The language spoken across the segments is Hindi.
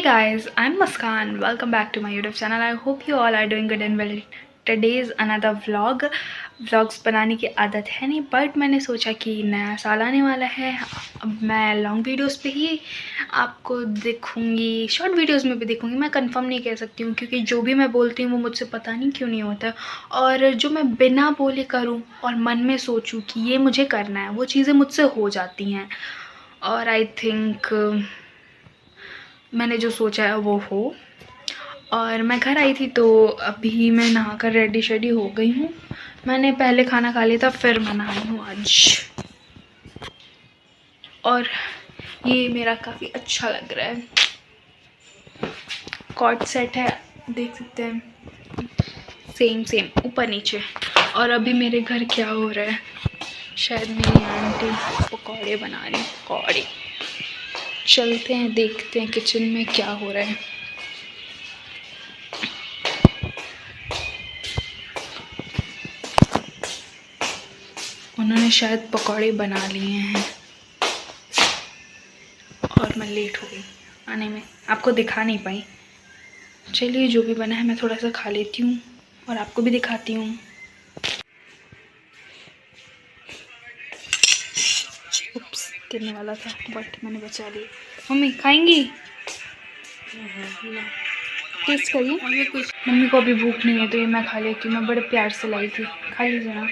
guys, I'm Muskan. Welcome back to my YouTube channel. I hope you all are doing good and well. Today's another vlog. Vlogs बनाने की आदत है नहीं, बट मैंने सोचा कि नया साल आने वाला है, अब मैं लॉन्ग वीडियोस पे ही आपको दिखूँगी, शॉर्ट वीडियोस में भी दिखूँगी। मैं कंफर्म नहीं कह सकती हूँ क्योंकि जो भी मैं बोलती हूँ वो मुझसे पता नहीं क्यों नहीं होता, और जो मैं बिना बोले करूँ और मन में सोचूँ कि ये मुझे करना है, वो चीज़ें मुझसे हो जाती हैं। और आई थिंक मैंने जो सोचा है वो हो। और मैं घर आई थी तो अभी मैं नहाकर रेडी शेडी हो गई हूँ। मैंने पहले खाना खा लिया था, फिर मैं नहाई हूँ आज, और ये मेरा काफ़ी अच्छा लग रहा है। कॉर्ड सेट है, देख सकते हैं, सेम सेम ऊपर नीचे। और अभी मेरे घर क्या हो रहा है, शायद मेरी आंटी पकौड़े बना रही, पकौड़े। चलते हैं, देखते हैं किचन में क्या हो रहा है। उन्होंने शायद पकौड़े बना लिए हैं और मैं लेट हो गई आने में, आपको दिखा नहीं पाई। चलिए, जो भी बना है मैं थोड़ा सा खा लेती हूँ और आपको भी दिखाती हूँ। उप्स, गिरने वाला था बट मैंने बचा लिया। मम्मी खाएंगी? टेस्ट करिए। मम्मी को अभी भूख नहीं है तो ये मैं खा लेती हूँ, मैं बड़े प्यार से लाई थी। खा लीजिए ना,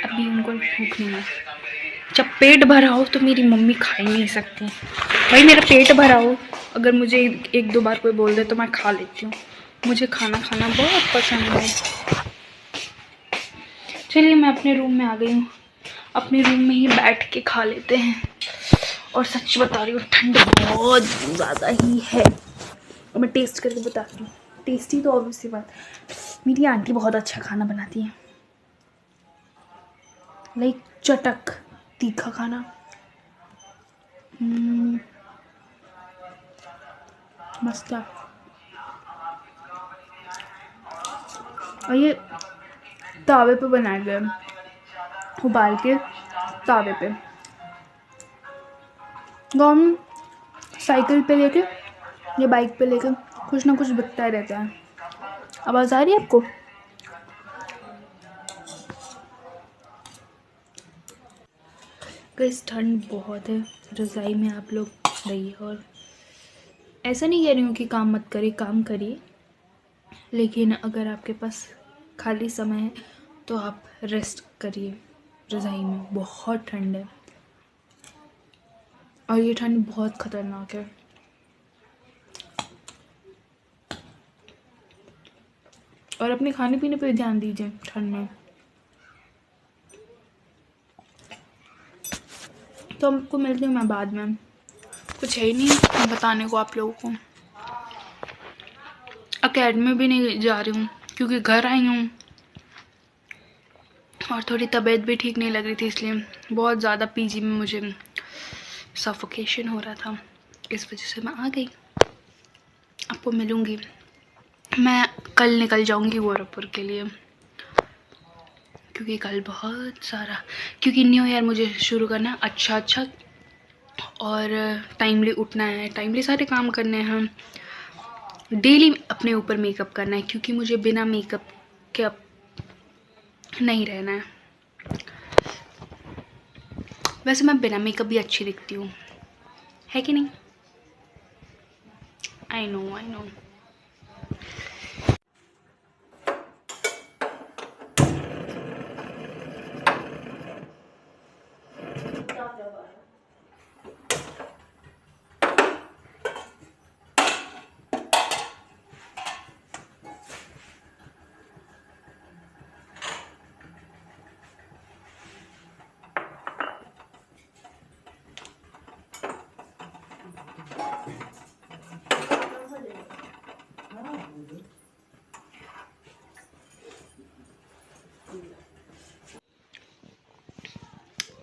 अभी उनको भूख नहीं है। जब पेट भरा हो तो मेरी मम्मी खा ही नहीं सकती। भाई मेरा पेट भरा हो, अगर मुझे एक दो बार कोई बोल दे तो मैं खा लेती हूँ। मुझे खाना खाना बहुत पसंद है। चलिए, मैं अपने रूम में आ गई हूँ, अपने रूम में ही बैठ के खा लेते हैं। और सच बता रही हूँ, ठंड बहुत ज़्यादा ही है। और मैं टेस्ट करके बताती हूँ। टेस्टी तो ऑब्वियसली बात, मेरी आंटी बहुत अच्छा खाना बनाती है, लाइक चटक तीखा खाना। मस्त है। और ये तावे पे बनाए गए, उबाल के तावे पे। गाँव में साइकिल पे लेके या बाइक पे लेके कुछ ना कुछ बिकता ही रहता है। आवाज़ आ रही है आपको? गाइस, ठंड बहुत है, रज़ाई में आप लोग रहिए। और ऐसा नहीं कह रही हूँ कि काम मत करिए, काम करिए, लेकिन अगर आपके पास खाली समय है तो आप रेस्ट करिए। रज़ाई में बहुत ठंड है और ये ठंड बहुत ख़तरनाक है। और अपने खाने पीने पे ध्यान दीजिए ठंड में। तो आपको मिलती हूँ मैं बाद में, कुछ है ही नहीं बताने को आप लोगों को। अकेडमी भी नहीं जा रही हूँ क्योंकि घर आई हूँ और थोड़ी तबीयत भी ठीक नहीं लग रही थी, इसलिए बहुत ज़्यादा पीजी में मुझे सफोकेशन हो रहा था, इस वजह से मैं आ गई। आपको मिलूँगी, मैं कल निकल जाऊँगी गोरखपुर के लिए, क्योंकि कल बहुत सारा, क्योंकि न्यू ईयर मुझे शुरू करना है अच्छा, और टाइमली उठना है, टाइमली सारे काम करने हैं, डेली अपने ऊपर मेकअप करना है, क्योंकि मुझे बिना मेकअप के अब नहीं रहना है। वैसे मैं बिना मेकअप भी अच्छी दिखती हूँ, है कि नहीं? I know.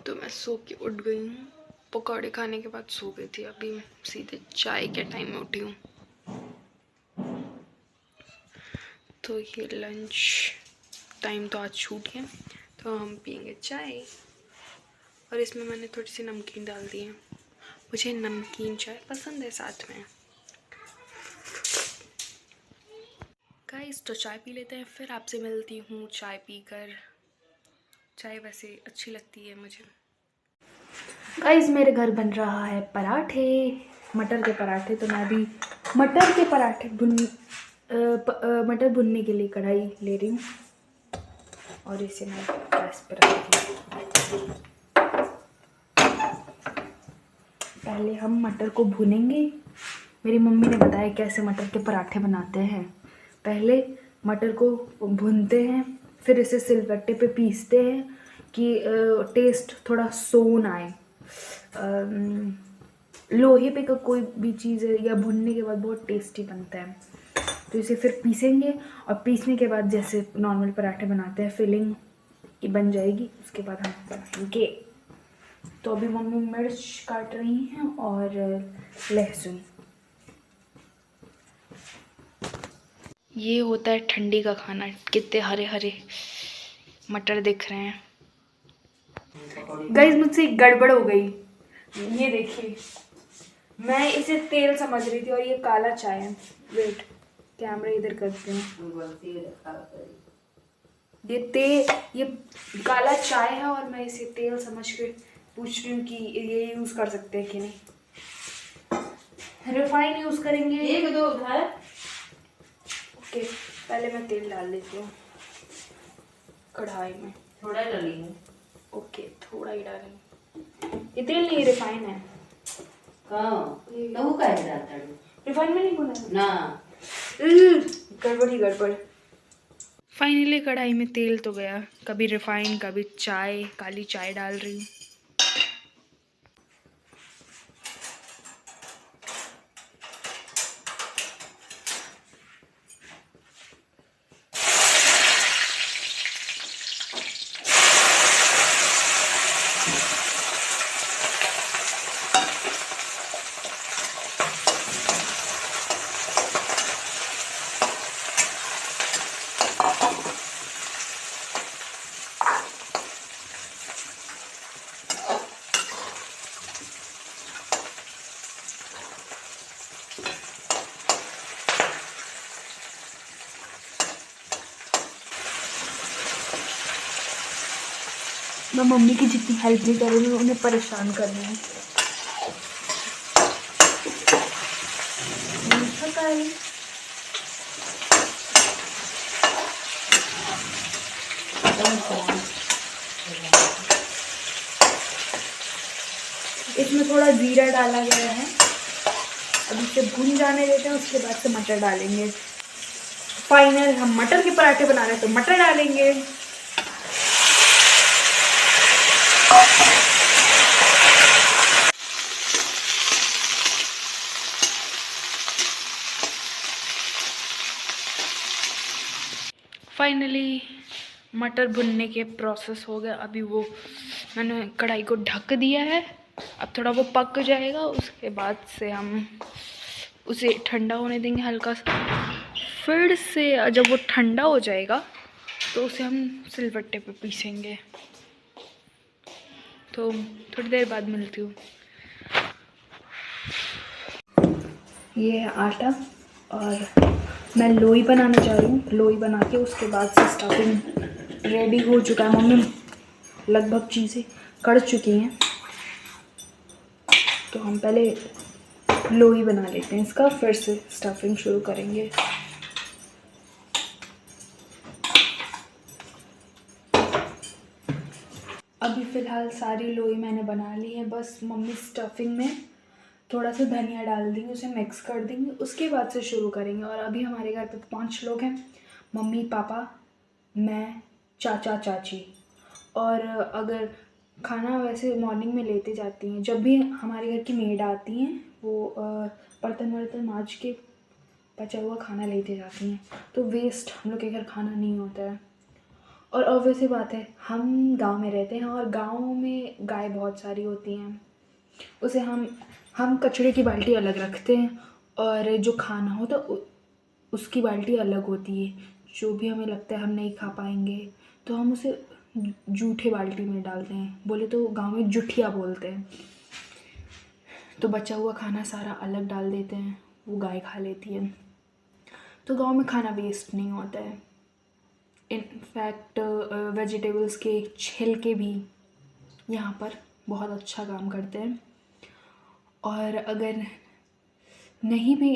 तो मैं सो के उठ गई हूँ, पकौड़े खाने के बाद सो गई थी, अभी सीधे चाय के टाइम में उठी हूँ। तो ये लंच टाइम तो आज छूट गया, तो हम पियेंगे चाय, और इसमें मैंने थोड़ी सी नमकीन डाल दी है। मुझे नमकीन चाय पसंद है साथ में। गाइस तो चाय पी लेते हैं, फिर आपसे मिलती हूँ चाय पीकर। चाय वैसे अच्छी लगती है मुझे। गाइस मेरे घर बन रहा है पराठे, मटर के पराठे। तो मैं अभी मटर के पराठे मटर भुनने के लिए कढ़ाई ले रही हूँ और इसे मैं गैस पर रख दूँ। पहले हम मटर को भुनेंगे। मेरी मम्मी ने बताया कैसे मटर के पराठे बनाते हैं। पहले मटर को भूनते हैं, फिर इसे सिलबट्टे पे पीसते हैं कि टेस्ट थोड़ा सोन आए। लोहे पे का कोई भी चीज़ है या भुनने के बाद बहुत टेस्टी बनता है। तो इसे फिर पीसेंगे और पीसने के बाद जैसे नॉर्मल पराठे बनाते हैं फिलिंग बन जाएगी, उसके बाद हम बनाएंगे। तो अभी मम्मी मिर्च काट रही हैं और लहसुन। ये होता है ठंडी का खाना। कितने हरे हरे मटर दिख रहे हैं। गाइस मुझसे एक गड़बड़ हो गई। ये देखिए, मैं इसे तेल समझ रही थी और ये काला चाय है। वेट, कैमरा इधर करते हैं। ये काला चाय है और मैं इसे तेल समझ के पूछ रही हूँ कि ये यूज कर सकते हैं कि नहीं। रिफाइन यूज करेंगे। एक दो उधर। ओके, पहले मैं तेल डाल देती हूँ कढ़ाई में। थोड़ा डाली हूँ। ओके, थोड़ा ही डालेंगे। ये तेल नहीं, रिफाइन है। तो का रिफाइन में नहीं भुना ना। गड़बड़ ही गड़बड़। फाइनली कढ़ाई में तेल तो गया। कभी रिफाइन, कभी चाय, काली चाय डाल रही हूँ। मैं मम्मी की जितनी हेल्प नहीं कर रही हूँ, उन्हें परेशान कर रही हूँ। इसमें थोड़ा जीरा डाला गया है। अब इसे भून जाने देते हैं, उसके बाद से मटर डालेंगे। फाइनल हम मटर के पराठे बना रहे हैं तो मटर डालेंगे। फाइनली मटर भुनने के प्रोसेस हो गया। अभी वो मैंने कढ़ाई को ढक दिया है। अब थोड़ा वो पक जाएगा, उसके बाद से हम उसे ठंडा होने देंगे हल्का सा। फिर से जब वो ठंडा हो जाएगा तो उसे हम सिलबट्टे पे पीसेंगे। तो थोड़ी देर बाद मिलती हूँ। ये है आटा और मैं लोई बनाना चाह रही हूँ। लोई बना के उसके बाद से स्टफिंग रेडी हो चुका है। मम्मी लगभग चीज़ें कढ़ चुकी हैं, तो हम पहले लोई बना लेते हैं इसका, फिर से स्टफिंग शुरू करेंगे। अभी फ़िलहाल सारी लोई मैंने बना ली है। बस मम्मी स्टफिंग में थोड़ा सा धनिया डाल देंगे, उसे मिक्स कर देंगे, उसके बाद से शुरू करेंगे। और अभी हमारे घर पे 5 लोग हैं। मम्मी, पापा, मैं, चाचा, चाची। और अगर खाना वैसे मॉर्निंग में लेते जाती हैं, जब भी हमारे घर की मेड आती हैं वो बर्तन वर्तन मांज के बचा हुआ खाना लेते जाती हैं। तो वेस्ट हम लोग के घर खाना नहीं होता है। और ऑब्वियस बात है, हम गांव में रहते हैं और गांव में गाय बहुत सारी होती हैं। उसे हम कचड़े की बाल्टी अलग रखते हैं और जो खाना होता उसकी बाल्टी अलग होती है। जो भी हमें लगता है हम नहीं खा पाएंगे तो हम उसे जूठे बाल्टी में डालते हैं। बोले तो गांव में जुठिया बोलते हैं। तो बचा हुआ खाना सारा अलग डाल देते हैं, वो गाय खा लेती है। तो गांव में खाना वेस्ट नहीं होता है। इनफैक्ट वेजिटेबल्स के छिलके भी यहाँ पर बहुत अच्छा काम करते हैं। और अगर नहीं भी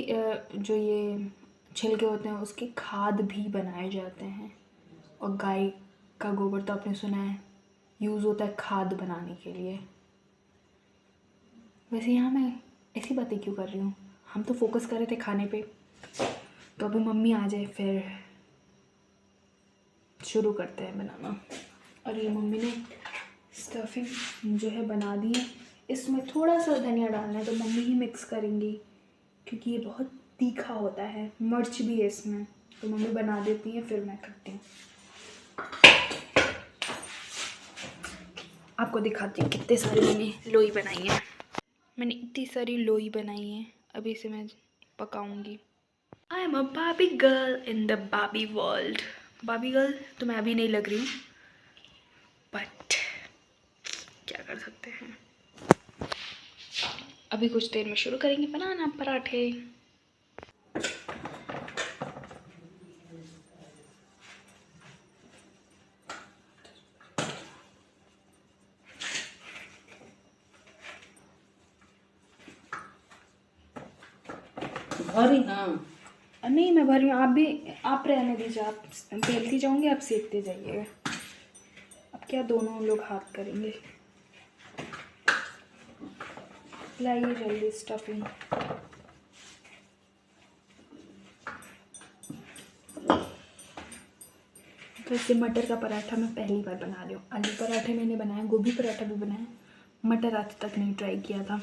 जो ये छिलके होते हैं उसके खाद भी बनाए जाते हैं। और गाय का गोबर तो आपने सुना है यूज़ होता है खाद बनाने के लिए। वैसे यहाँ मैं ऐसी बातें क्यों कर रही हूँ, हम तो फोकस कर रहे थे खाने पे। तो अभी मम्मी आ जाए फिर शुरू करते हैं बनाना। और ये मम्मी ने स्टफिंग जो है बना दी है। इसमें थोड़ा सा धनिया डालना है तो मम्मी ही मिक्स करेंगी क्योंकि ये बहुत तीखा होता है, मिर्च भी है इसमें। तो मम्मी बना देती है फिर मैं करती हूँ। आपको दिखाती हूँ कितने सारे मैंने लोई बनाई है। मैंने इतनी सारी लोई बनाई है, अभी इसे मैं पकाऊंगी। I am a Barbie girl in the Barbie world. Barbie girl तो मैं अभी नहीं लग रही हूँ, बट क्या कर सकते हैं। अभी कुछ देर में शुरू करेंगे बनाना पराठे। भरी हाँ नहीं मैं भर रही हूँ, आप रहने दीजिए। आप बेलती जाओगे, आप सेकते जाइएगा। अब क्या दोनों लोग हाथ करेंगे। लाइए जल्दी स्टफिंग। वैसे मटर का पराठा मैं पहली बार बना रही हूँ। आलू पराठे मैंने बनाए, गोभी पराठा भी बनाया, मटर आज तक नहीं ट्राई किया था।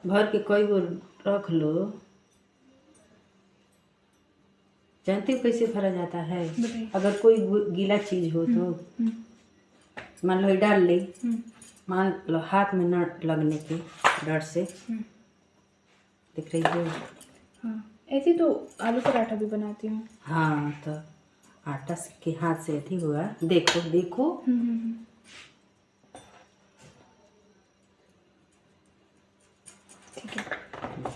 भर के कई गो रख लो। जानते हो कैसे भरा जाता है? बताइए। अगर कोई गीला चीज हो तो मान लो ये डाल ली, मान लो हाथ में न लगने के डर से। दिख रही है? हाँ ऐसे तो आलू पराठा भी बनाती हूँ। हाँ तो आटा के हाथ से अथी हुआ। देखो देखो ठीक है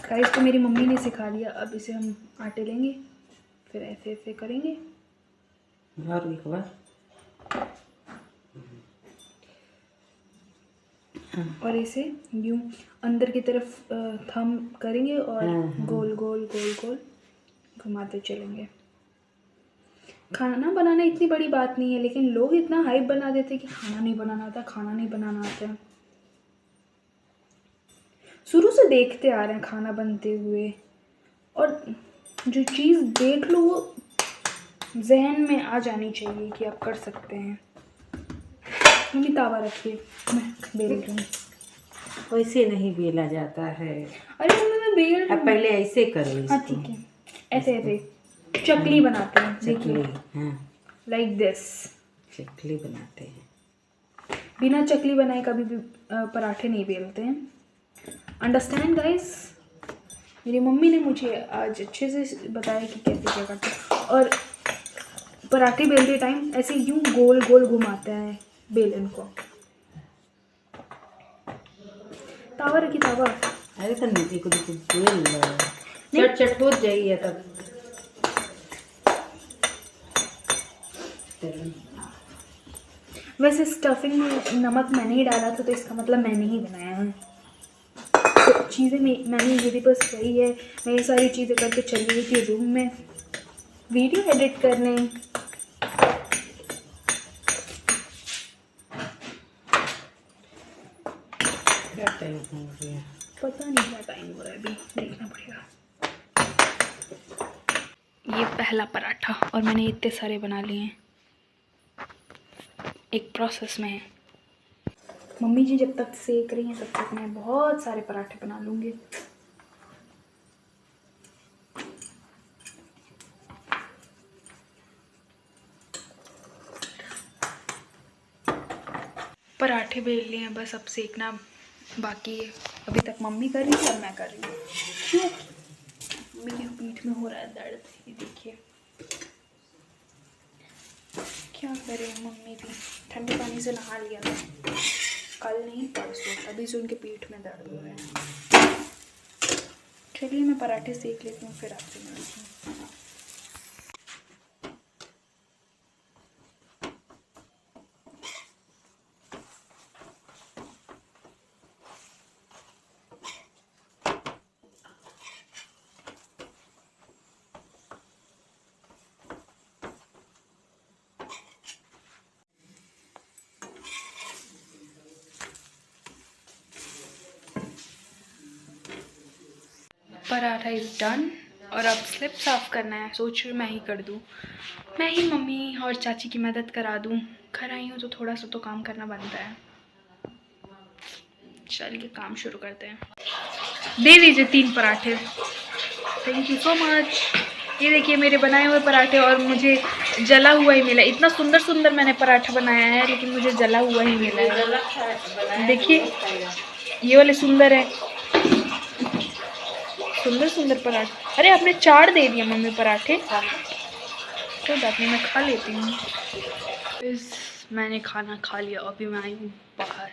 गाइस, तो मेरी मम्मी ने सिखा दिया। अब इसे हम आटे लेंगे फिर ऐसे ऐसे करेंगे और एक बार और इसे यूं अंदर की तरफ थम करेंगे और गोल गोल गोल गोल घुमाते चलेंगे। खाना बनाना इतनी बड़ी बात नहीं है, लेकिन लोग इतना हाइप बना देते हैं कि खाना नहीं बनाना आता, खाना नहीं बनाना आता है। शुरू से देखते आ रहे हैं खाना बनते हुए, और जो चीज़ देख लो वो जहन में आ जानी चाहिए कि आप कर सकते हैं। मम्मी तावा रखिए, मैं बेल रही हूँ। वैसे नहीं बेला जाता है। अरे मम्मी मैं बेल रही अब हूँ। पहले ऐसे करो हाँ इसको। ठीक है, ऐसे ऐसे चकली बनाते हैं। चकली देखिए हाँ लाइक दिस। चकली बनाते हैं। बिना चकली बनाए कभी भी पराठे नहीं बेलते हैं। Understand guys? मेरी मम्मी ने मुझे आज अच्छे से बताया कि कैसे क्या करते हैं। और पराठे बेलते टाइम ऐसे यूं गोल गोल घुमाते हैं बेलन को। तावा रखी तावा। अरे तो नीचे को देखो बेल चट चट हो जाइए तब। वैसे स्टफिंग में नमक मैंने ही डाला था तो इसका मतलब मैंने ही बनाया है। तो चीज़ें मैंने यदि बस वही है। मैं ये सारी चीज़ें करके चली गई थी रूम में वीडियो एडिट करने। क्या टाइम हो गया? पता नहीं क्या टाइम हो रहा है, अभी देखना पड़ेगा। ये पहला पराठा और मैंने इतने सारे बना लिए हैं, एक प्रोसेस में है। मम्मी जी जब तक सेक रही हैं तब तक मैं बहुत सारे पराठे बना लूँगी। पराठे बेल लिए हैं, बस अब सेकना बाकी है। अभी तक मम्मी कर रही थी, अब मैं कर रही हूँ। क्यों? मम्मी के पीठ में हो रहा है दर्द, ये देखिए। क्या करें, मम्मी भी ठंडे पानी से नहा लिया था कल नहीं परसों, तभी से उनके पीठ में दर्द हो रहा है। चलिए मैं पराठे सेक लेती हूँ, फिर आपसे मिलती हूँ। पराठा इज़ डन और अब स्लिप साफ़ करना है। सोच रही मैं ही कर दूँ, मैं ही मम्मी और चाची की मदद करा दूँ। घर आई हूँ तो थोड़ा सा तो काम करना बनता है। चलिए काम शुरू करते हैं। दे दीजिए 3 पराठे। Thank you so much. ये देखिए मेरे बनाए हुए पराठे, और मुझे जला हुआ ही मिला। इतना सुंदर सुंदर मैंने पराठा बनाया है, लेकिन मुझे जला हुआ ही मिला है। देखिए ये वाले सुंदर है, सुंदर सुंदर पराठे। अरे आपने 4 दे दिया मम्मी पराठे। कोई बात नहीं, मैं खा लेती हूँ। मैंने खाना खा लिया, अभी मैं आई हूँ बाहर।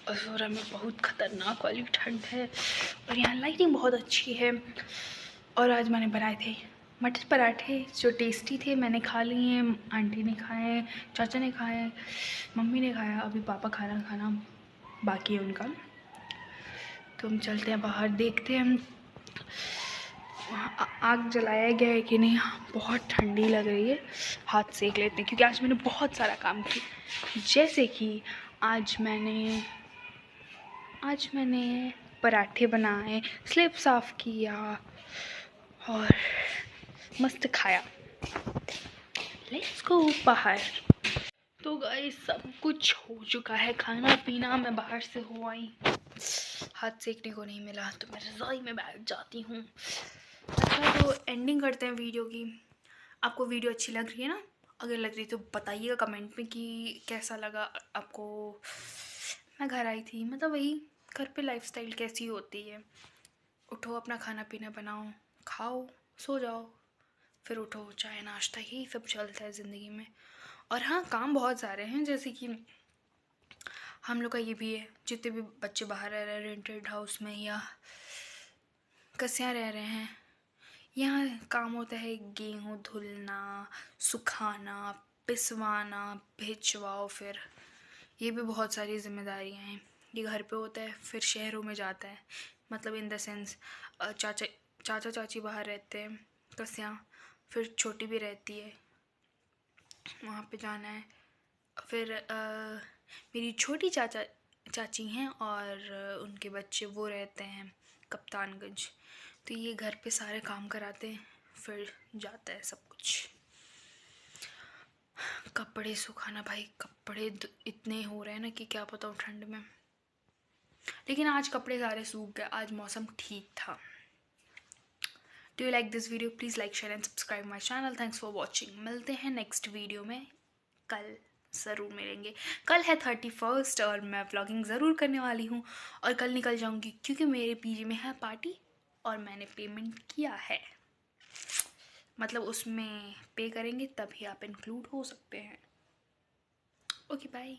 असोरा में बहुत ख़तरनाक वाली ठंड है और यहाँ लाइटिंग बहुत अच्छी है। और आज मैंने बनाए थे मटर पराठे जो टेस्टी थे। मैंने खा लिए हैं, आंटी ने खाए, चाचा ने खाए, मम्मी ने खाया। अभी पापा खाना बाकी है उनका। तो हम चलते हैं बाहर, देखते हैं आग जलाया गया है कि नहीं। बहुत ठंडी लग रही है, हाथ सेक लेते हैं क्योंकि आज मैंने बहुत सारा काम किया। जैसे कि आज मैंने पराठे बनाए, स्लिप साफ़ किया और मस्त खाया। लेट्स गो बाहर। तो गाइस सब कुछ हो चुका है, खाना पीना। मैं बाहर से हो आई, हाथ सेकने को नहीं मिला तो मैं रज़ाई में बैठ जाती हूँ। अच्छा तो एंडिंग करते हैं वीडियो की। आपको वीडियो अच्छी लग रही है ना? अगर लग रही तो बताइएगा कमेंट में कि कैसा लगा आपको। मैं घर आई थी, मतलब वही घर पे लाइफस्टाइल कैसी होती है। उठो, अपना खाना पीना बनाओ, खाओ, सो जाओ, फिर उठो, चाय नाश्ता, यही सब चलता है ज़िंदगी में। और हाँ, काम बहुत सारे हैं, जैसे कि हम लोग का ये भी है, जितने भी बच्चे बाहर रह रहे हैं रेंटेड हाउस में या कसियाँ रह रहे हैं, यहाँ काम होता है गेहूँ धुलना, सुखाना, पिसवाना, भिजवाओ। फिर ये भी बहुत सारी जिम्मेदारियाँ हैं। ये घर पे होता है, फिर शहरों में जाता है, मतलब इन द सेंस चाचा चाची बाहर रहते हैं कसियाँ, फिर छोटी भी रहती है, वहाँ पे जाना है। फिर मेरी छोटी चाची हैं और उनके बच्चे वो रहते हैं कप्तानगंज। तो ये घर पे सारे काम कराते हैं, फिर जाता है सब कुछ। कपड़े सुखाना, भाई कपड़े इतने हो रहे हैं ना कि क्या बताऊँ ठंड में। लेकिन आज कपड़े सारे सूख गए, आज मौसम ठीक था। Do you like this video? Please like, share and subscribe my channel. Thanks for watching. मिलते हैं नेक्स्ट वीडियो में, कल ज़रूर मिलेंगे। कल है 31 और मैं व्लॉगिंग ज़रूर करने वाली हूँ और कल निकल जाऊँगी क्योंकि मेरे पीजी में है पार्टी और मैंने पेमेंट किया है। मतलब उसमें पे करेंगे तभी आप इंक्लूड हो सकते हैं। Okay bye.